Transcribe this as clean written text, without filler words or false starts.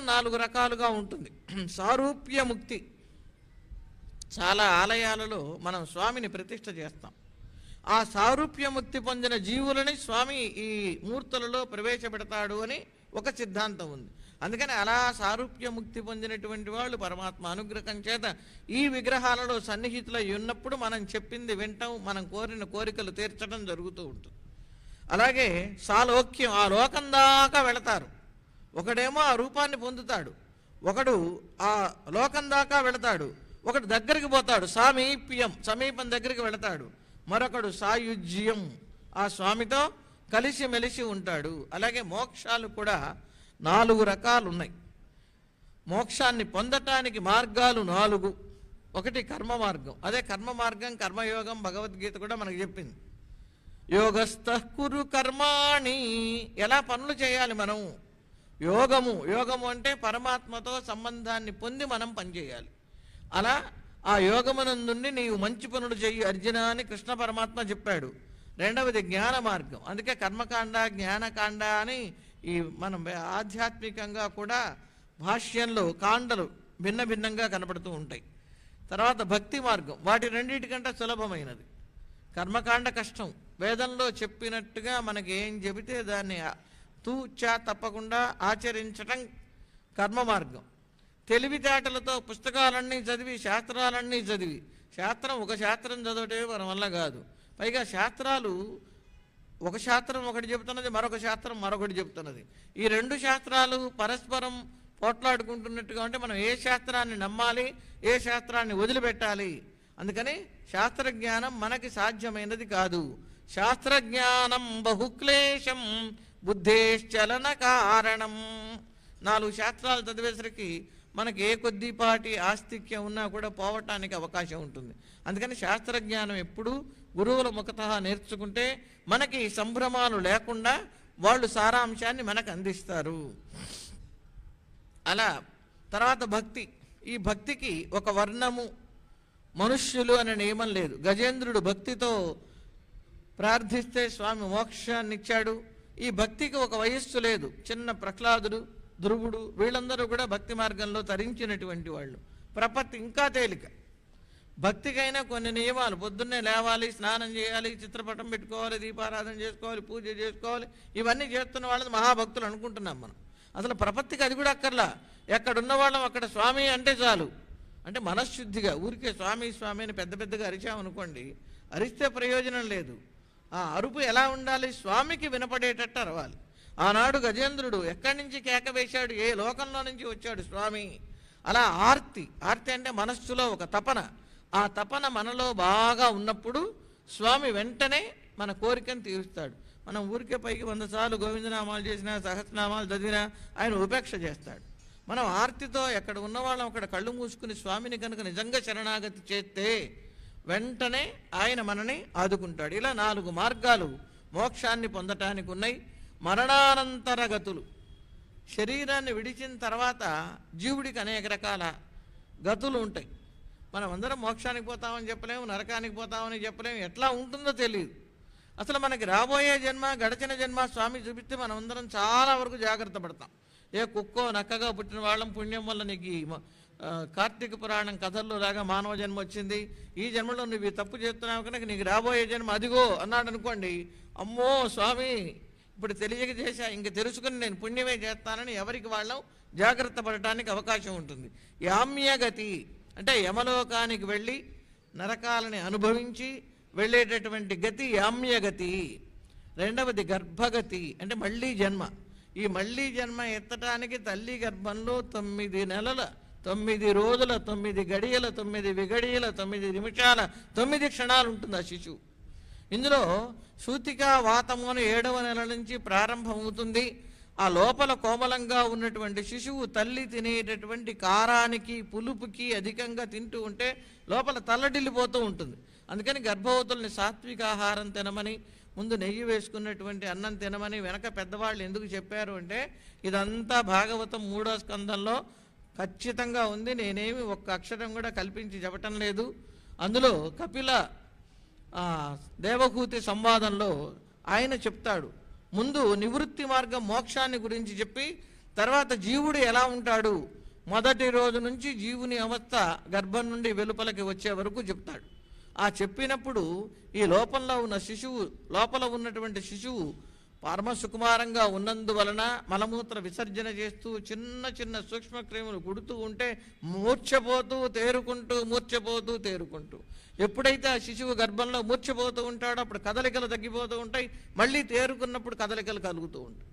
4 రకాలుగా ఉంటుంది. సారూప్య ముక్తి. చాలా ఆలయాలలో మనం స్వామిని ప్రతిష్ఠ చేస్తాం. ఆ సారూప్య ముక్తి పొందిన జీవులని స్వామి ఈ మూర్తులలో ప్రవేశపెడతాడు అని ఒక సిద్ధాంతం ఉంది. అందుకని అలా సారూప్య ముక్తి పొందినటువంటి వాళ్ళు పరమాత్మ అనుగ్రహం చేత ఈ విగ్రహాలలో సన్నిహితులై ఉన్నప్పుడు మనం చెప్పింది వింటాం, మనం కోరిన కోరికలు తీర్చడం జరుగుతూ ఉంటుంది. అలాగే సాలోక్యం, ఆ లోకం దాకా వెళతారు. ఒకడేమో ఆ రూపాన్ని పొందుతాడు, ఒకడు ఆ లోకం దాకా వెళతాడు, ఒకడు దగ్గరికి పోతాడు, సామీప్యం, సమీపం దగ్గరికి వెళతాడు, మరొకడు సాయుజ్యం, ఆ స్వామితో కలిసిమెలిసి ఉంటాడు. అలాగే మోక్షాలు కూడా 4 రకాలు ఉన్నాయి. మోక్షాన్ని పొందటానికి మార్గాలు 4. ఒకటి కర్మ మార్గం. అదే కర్మ మార్గం, కర్మయోగం భగవద్గీత కూడా మనకు చెప్పింది. యోగస్థః కురు కర్మాణి, ఎలా పనులు చేయాలి మనం. యోగము అంటే పరమాత్మతో సంబంధాన్ని పొంది మనం పనిచేయాలి. అలా ఆ యోగమునందుండి నీవు మంచి పనులు చెయ్యి అర్జున అని కృష్ణ పరమాత్మ చెప్పాడు. రెండవది జ్ఞాన మార్గం. అందుకే కర్మకాండ జ్ఞానకాండ అని ఈ మనం ఆధ్యాత్మికంగా కూడా భాష్యంలో కాండలు భిన్న భిన్నంగా కనపడుతూ ఉంటాయి. తర్వాత భక్తి మార్గం, వాటి రెండింటికంటే సులభమైనది. కర్మకాండ కష్టం, వేదంలో చెప్పినట్టుగా మనకి ఏం చెబితే దాన్ని తూచా తప్పకుండా ఆచరించటం కర్మ మార్గం. తెలివితేటలతో పుస్తకాలన్నీ చదివి శాస్త్రాలన్నీ చదివి, శాస్త్రం ఒక శాస్త్రం చదవటమే మన వల్ల కాదు. పైగా శాస్త్రాలు ఒక శాస్త్రం ఒకటి చెబుతున్నది, మరొక శాస్త్రం మరొకటి చెబుతున్నది. ఈ 2 శాస్త్రాలు పరస్పరం పోట్లాడుకుంటున్నట్టుగా ఉంటే మనం ఏ శాస్త్రాన్ని నమ్మాలి, ఏ శాస్త్రాన్ని వదిలిపెట్టాలి. అందుకని శాస్త్రజ్ఞానం మనకి సాధ్యమైనది కాదు. శాస్త్రజ్ఞానం బహుక్లేశం బుద్ధేశ్చలన కారణం. 4 శాస్త్రాలు చదివేసరికి మనకి ఏ కొద్దిపాటి ఆస్తిక్యం ఉన్నా కూడా పోవటానికి అవకాశం ఉంటుంది. అందుకని శాస్త్రజ్ఞానం ఎప్పుడూ గురువుల ముఖతః నేర్చుకుంటే మనకి సంభ్రమాలు లేకుండా వాళ్ళు సారాంశాన్ని మనకు అందిస్తారు. అలా తర్వాత భక్తి. ఈ భక్తికి ఒక వర్ణము మనుష్యులు అనే నియమం లేదు. గజేంద్రుడు భక్తితో ప్రార్థిస్తే స్వామి మోక్షాన్ని ఇచ్చాడు. ఈ భక్తికి ఒక వయస్సు లేదు. చిన్న ప్రహ్లాదుడు, ధ్రువుడు వీళ్ళందరూ కూడా భక్తి మార్గంలో తరించినటువంటి వాళ్ళు. ప్రపత్తి ఇంకా తేలిక. భక్తికైనా కొన్ని నియమాలు, పొద్దున్నే లేవాలి, స్నానం చేయాలి, చిత్రపటం పెట్టుకోవాలి, దీపారాధన చేసుకోవాలి, పూజ చేసుకోవాలి. ఇవన్నీ చేస్తున్న వాళ్ళని మహాభక్తులు అనుకుంటున్నాం మనం. అసలు ప్రపత్తికి అది కూడా అక్కర్లా. ఎక్కడున్న వాళ్ళం అక్కడ స్వామి అంటే చాలు. అంటే మనశ్శుద్ధిగా ఊరికే స్వామి స్వామి అని పెద్ద పెద్దగా అరిచామనుకోండి, అరిస్తే ప్రయోజనం లేదు. ఆ అరుపు ఎలా ఉండాలి, స్వామికి వినపడేటట్టు అరవాలి. ఆనాడు గజేంద్రుడు ఎక్కడి నుంచి కేక వేశాడు, ఏ లోకంలో నుంచి వచ్చాడు స్వామి. అలా ఆర్తి అంటే మనస్సులో ఒక తపన, ఆ తపన మనలో బాగా ఉన్నప్పుడు స్వామి వెంటనే మన కోరికను తీరుస్తాడు. మనం ఊరికే పైకి 100 సార్లు గోవిందనామాలు చేసినా, సహస్రనామాలు చదివినా ఆయన ఉపేక్ష చేస్తాడు. మనం ఆర్తితో ఎక్కడ ఉన్నవాళ్ళం అక్కడ కళ్ళు మూసుకుని స్వామిని కనుక నిజంగా శరణాగతి చేస్తే వెంటనే ఆయన మనని ఆదుకుంటాడు. ఇలా 4 మార్గాలు మోక్షాన్ని పొందటానికి ఉన్నాయి. మరణానంతర గతులు. శరీరాన్ని విడిచిన తర్వాత జీవుడికి అనేక రకాల గతులు ఉంటాయి. మనం అందరం మోక్షానికి పోతామని చెప్పలేము, నరకానికి పోతామని చెప్పలేము, ఎట్లా ఉంటుందో తెలియదు. అసలు మనకి రాబోయే జన్మ, గడిచిన జన్మ స్వామి చూపిస్తే మనం అందరం చాలా వరకు జాగ్రత్త పడతాం. ఏ కుక్కో నక్కగా పుట్టిన వాళ్ళం పుణ్యం వల్ల నీకు కార్తీక పురాణం కథల్లో లాగా మానవ జన్మ వచ్చింది, ఈ జన్మలో నువ్వు తప్పు చేస్తున్నావు కనుక నీకు రాబోయే జన్మ అదిగో అన్నాడు అనుకోండి, అమ్మో స్వామి ఇప్పుడు తెలియక చేశా, ఇంక తెలుసుకుని నేను పుణ్యమే చేస్తానని ఎవరికి వాళ్ళం జాగ్రత్త పడటానికి అవకాశం ఉంటుంది. యామ్యగతి అంటే యమలోకానికి వెళ్ళి నరకాలని అనుభవించి వెళ్ళేటటువంటి గతి యామ్యగతి. రెండవది గర్భగతి అంటే మళ్ళీ జన్మ. ఈ మళ్ళీ జన్మ ఎత్తటానికి తల్లి గర్భంలో 9 నెలల 9 రోజుల 9 గడియల 9 విగడియల 9 నిమిషాల 9 క్షణాలు ఉంటుంది ఆ శిశువు. ఇందులో సూతికా వాతము అని 7వ నెల నుంచి ప్రారంభమవుతుంది. ఆ లోపల కోమలంగా ఉన్నటువంటి శిశువు తల్లి తినేటటువంటి కారానికి పులుపుకి అధికంగా తింటూ ఉంటే లోపల తల్లడిల్లిపోతూ ఉంటుంది. అందుకని గర్భవతుల్ని సాత్విక ఆహారం తినమని, ముందు నెయ్యి వేసుకున్నటువంటి అన్నం తినమని వెనక పెద్దవాళ్ళు ఎందుకు చెప్పారు అంటే ఇదంతా భాగవతం 3వ స్కందంలో ఖచ్చితంగా ఉంది. నేనేమి ఒక్క అక్షరం కూడా కల్పించి చెప్పటం లేదు. అందులో కపిల దేవహూతి సంవాదంలో ఆయన చెప్తాడు. ముందు నివృత్తి మార్గం మోక్షాన్ని గురించి చెప్పి తర్వాత జీవుడు ఎలా ఉంటాడు, మొదటి రోజు నుంచి జీవుని అవస్థ గర్భం నుండి వెలుపలకి వచ్చే వరకు చెప్తాడు. ఆ చెప్పినప్పుడు ఈ లోపల ఉన్నటువంటి శిశువు పరమ సుకుమారంగా ఉన్నందువలన మలమూత్ర విసర్జన చేస్తూ చిన్న చిన్న సూక్ష్మక్రిములు గుడుతూ ఉంటే మూర్ఛపోతూ తేరుకుంటూ ఎప్పుడైతే ఆ శిశువు గర్భంలో మూర్ఛపోతూ ఉంటాడో అప్పుడు కదలికలు తగ్గిపోతూ ఉంటాయి, మళ్ళీ తేరుకున్నప్పుడు కదలికలు కలుగుతూ ఉంటాయి.